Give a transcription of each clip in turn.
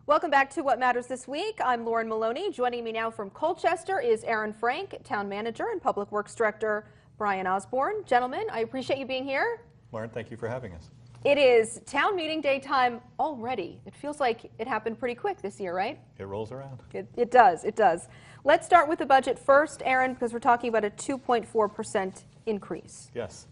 Welcome back to What Matters This Week. I'm Lauren Maloney. Joining me now from Colchester is Aaron Frank, Town Manager, and Public Works Director Bryan Osborne. Gentlemen, I appreciate you being here. Lauren, thank you for having us. It is town meeting day time already. It feels like it happened pretty quick this year, right? It rolls around. It does. It does. Let's start with the budget first, Aaron, because we're talking about a 2.4% increase. Yes.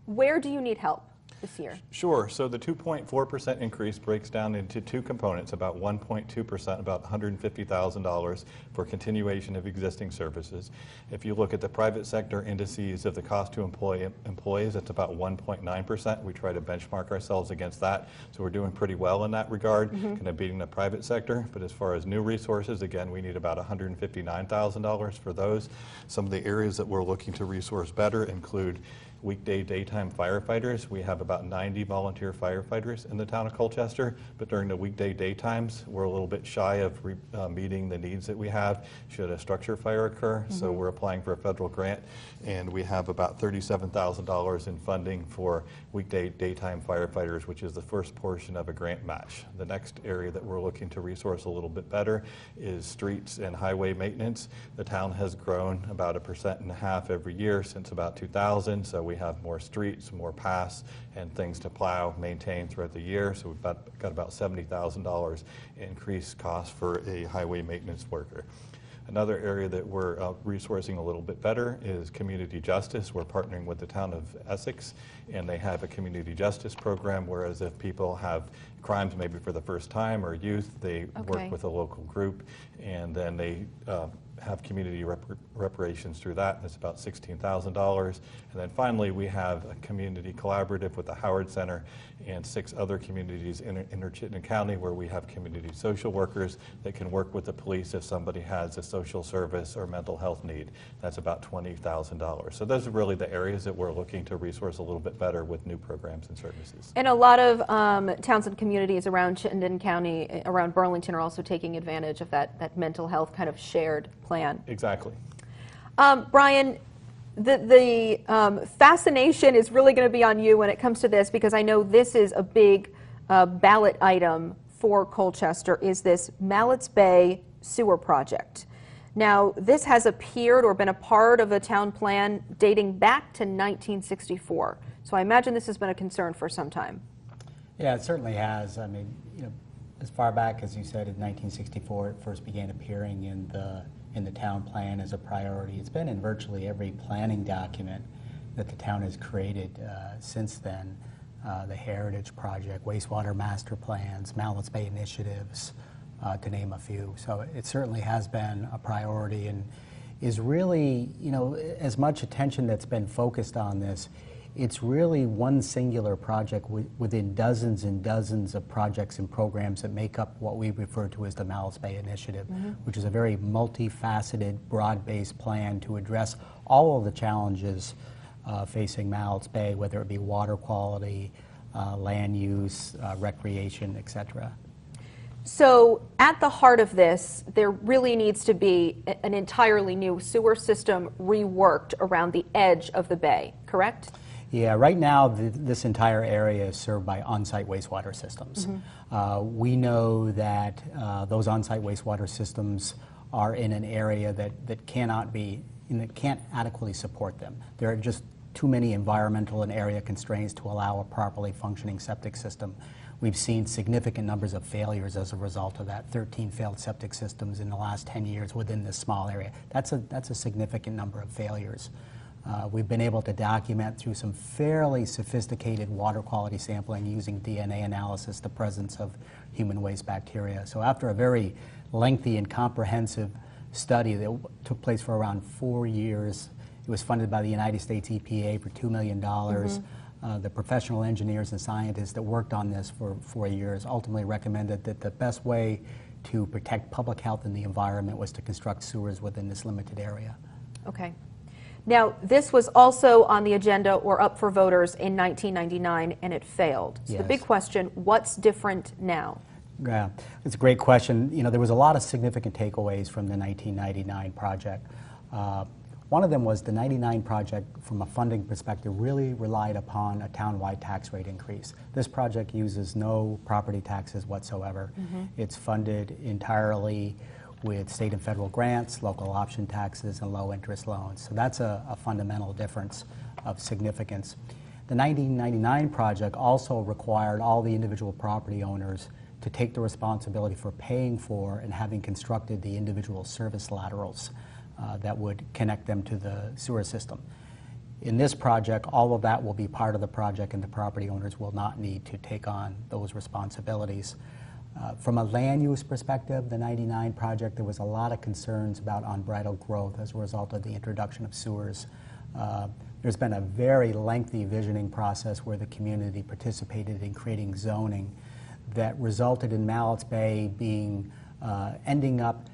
Where do you need help this year? Sure. So the 2.4% increase breaks down into two components, about 1.2%, about $150,000 for continuation of existing services. If you look at the private sector indices of the cost to employees, it's about 1.9%. We try to benchmark ourselves against that. So we're doing pretty well in that regard, kind of beating the private sector. But as far as new resources, again, we need about $159,000 for those. Some of the areas that we're looking to resource better include weekday daytime firefighters. We have about 90 volunteer firefighters in the town of Colchester, but during the weekday daytimes, we're a little bit shy of meeting the needs that we have should a structure fire occur. So we're applying for a federal grant, and we have about $37,000 in funding for weekday daytime firefighters, which is the first portion of a grant match. The next area that we're looking to resource a little bit better is streets and highway maintenance. The town has grown about 1.5% every year since about 2000, so we have more streets, more paths, and things to plow, maintain throughout the year. So we've got about $70,000 increased cost for a highway maintenance worker. Another area that we're resourcing a little bit better is community justice. We're partnering with the town of Essex, and they have a community justice program, whereas if people have crimes maybe for the first time or youth, they work with a local group, and then they have community reparations through that, and it's about $16,000. And then finally, we have a community collaborative with the Howard Center and 6 other communities in Chittenden County where we have community social workers that can work with the police if somebody has a social service or mental health need. That's about $20,000. So those are really the areas that we're looking to resource a little bit better with new programs and services. And a lot of towns and communities around Chittenden County, around Burlington, are also taking advantage of that mental health kind of shared plan. Exactly. Bryan, the fascination is really going to be on you when it comes to this, because I know this is a big ballot item for Colchester, is this Mallett's Bay sewer project. Now, this has appeared or been a part of a town plan dating back to 1964. So I imagine this has been a concern for some time. Yeah, it certainly has. I mean, as far back as you said, in 1964, it first began appearing in the town plan as a priority. It's been in virtually every planning document that the town has created since then. The Heritage Project, wastewater master plans, Mallett's Bay initiatives, to name a few. So it certainly has been a priority, and is really, as much attention that's been focused on this, it's really one singular project within dozens and dozens of projects and programs that make up what we refer to as the Mallett's Bay Initiative, which is a very multifaceted, broad-based plan to address all of the challenges facing Mallett's Bay, whether it be water quality, land use, recreation, etc. So at the heart of this, there really needs to be an entirely new sewer system reworked around the edge of the bay, correct? Yeah, right now this entire area is served by on-site wastewater systems. We know that those on-site wastewater systems are in an area that can't adequately support them. There are just too many environmental and area constraints to allow a properly functioning septic system. We've seen significant numbers of failures as a result of that. 13 failed septic systems in the last 10 years within this small area. That's a significant number of failures. We've been able to document through some fairly sophisticated water quality sampling using DNA analysis the presence of human waste bacteria. So after a very lengthy and comprehensive study that took place for around 4 years, it was funded by the United States EPA for $2 million. The professional engineers and scientists that worked on this for 4 years ultimately recommended that the best way to protect public health and the environment was to construct sewers within this limited area. Okay. Now, this was also on the agenda or up for voters in 1999, and it failed. So the big question, what's different now? Yeah, it's a great question. There was a lot of significant takeaways from the 1999 project. One of them was the 99 project, from a funding perspective, really relied upon a town-wide tax rate increase. This project uses no property taxes whatsoever. It's funded entirely with state and federal grants, local option taxes, and low-interest loans. So that's a fundamental difference of significance. The 1999 project also required all the individual property owners to take the responsibility for paying for and having constructed the individual service laterals that would connect them to the sewer system. In this project, all of that will be part of the project, and the property owners will not need to take on those responsibilities. From a land use perspective, the 99 project, there was a lot of concerns about unbridled growth as a result of the introduction of sewers. There's been a very lengthy visioning process where the community participated in creating zoning that resulted in Mallett's Bay being ending up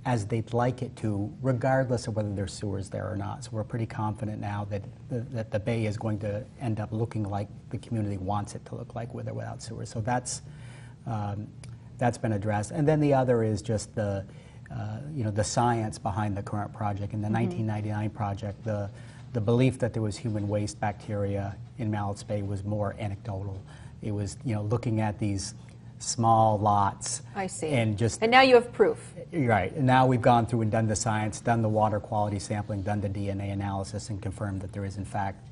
as they'd like it to, regardless of whether there's sewers there or not. So we're pretty confident now that the bay is going to end up looking like the community wants it to look like, with or without sewers. So that's been addressed. And then the other is just the science behind the current project. In the 1999 project, the belief that there was human waste bacteria in Mallett's Bay was more anecdotal. It was, looking at these small lots. I see. And now you have proof. Right. And now we've gone through and done the science, done the water quality sampling, done the DNA analysis, and confirmed that there is, in fact,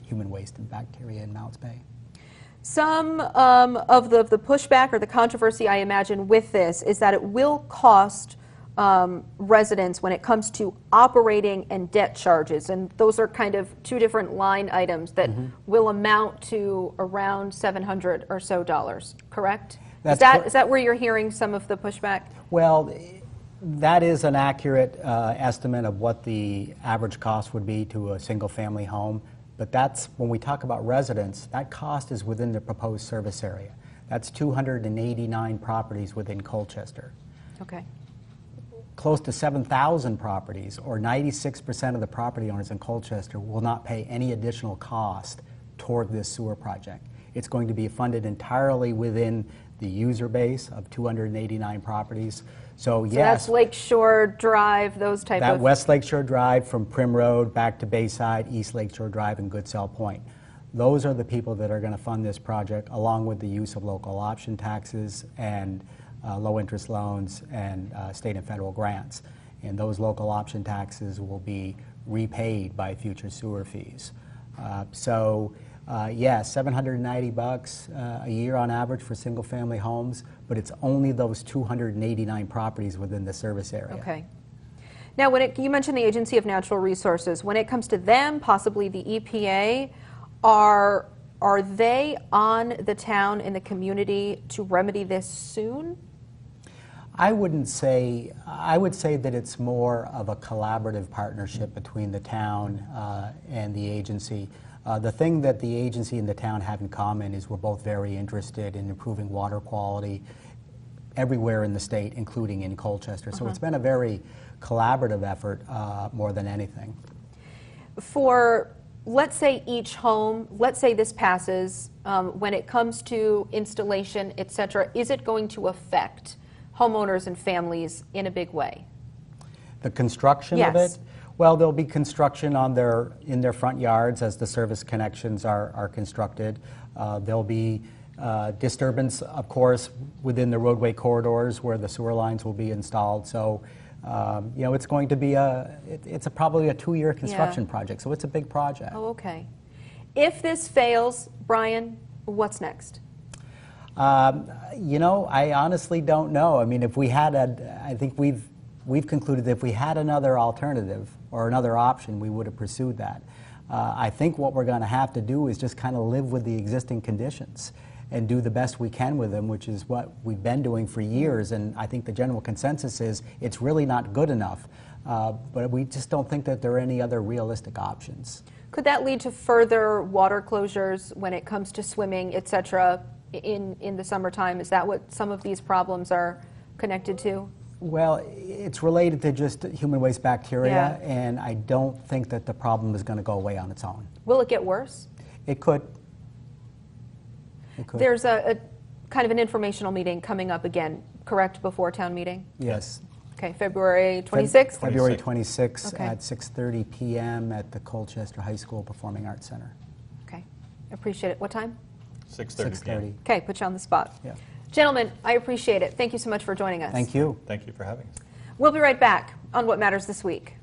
human waste and bacteria in Mallett's Bay. Some of the pushback or the controversy, I imagine, with this is that it will cost residents when it comes to operating and debt charges, and those are kind of two different line items that will amount to around $700 or so, correct? Is that where you're hearing some of the pushback? Well, that is an accurate estimate of what the average cost would be to a single-family home, but that's, when we talk about residents, that cost is within the proposed service area. That's 289 properties within Colchester. Okay. Close to 7,000 properties, or 96% of the property owners in Colchester, will not pay any additional cost toward this sewer project. It's going to be funded entirely within the user base of 289 properties. So yes, that's Lakeshore Drive, those type of... That West Lakeshore Drive from Prim Road back to Bayside, East Lakeshore Drive, and Goodsell Point. Those are the people that are going to fund this project, along with the use of local option taxes and low-interest loans and state and federal grants. And those local option taxes will be repaid by future sewer fees. Yes, $790 a year on average for single-family homes, but it's only those 289 properties within the service area. Okay. Now, you mentioned the Agency of Natural Resources. When it comes to them, possibly the EPA, are they on the town and the community to remedy this soon? I would say that it's more of a collaborative partnership between the town and the agency. The thing that the agency and the town have in common is we're both very interested in improving water quality everywhere in the state, including in Colchester. So it's been a very collaborative effort more than anything. For, let's say, each home, let's say this passes, when it comes to installation, et cetera, is it going to affect homeowners and families in a big way? The construction of it? Well, there'll be construction in their front yards as the service connections are constructed. There'll be disturbance, of course, within the roadway corridors where the sewer lines will be installed. So, it's going to be probably a 2-year construction project. So it's a big project. Oh, okay. If this fails, Bryan, what's next? I honestly don't know. I mean, if we had I think we've concluded that if we had another alternative or another option, we would have pursued that. I think what we're going to have to do is just kind of live with the existing conditions and do the best we can with them, which is what we've been doing for years. And I think the general consensus is it's really not good enough. But we just don't think that there are any other realistic options. Could that lead to further water closures when it comes to swimming, et cetera, in the summertime? Is that what some of these problems are connected to? Well, it's related to just human waste bacteria, and I don't think that the problem is going to go away on its own. Will it get worse? It could. It could. There's a kind of an informational meeting coming up again, correct, before town meeting? Yes. Okay, February 26th? February 26th Okay. at 6:30 p.m. at the Colchester High School Performing Arts Center. Okay, appreciate it. What time? 6:30 p.m. Okay, put you on the spot. Yeah. Gentlemen, I appreciate it. Thank you so much for joining us. Thank you. Thank you for having us. We'll be right back on What Matters This Week.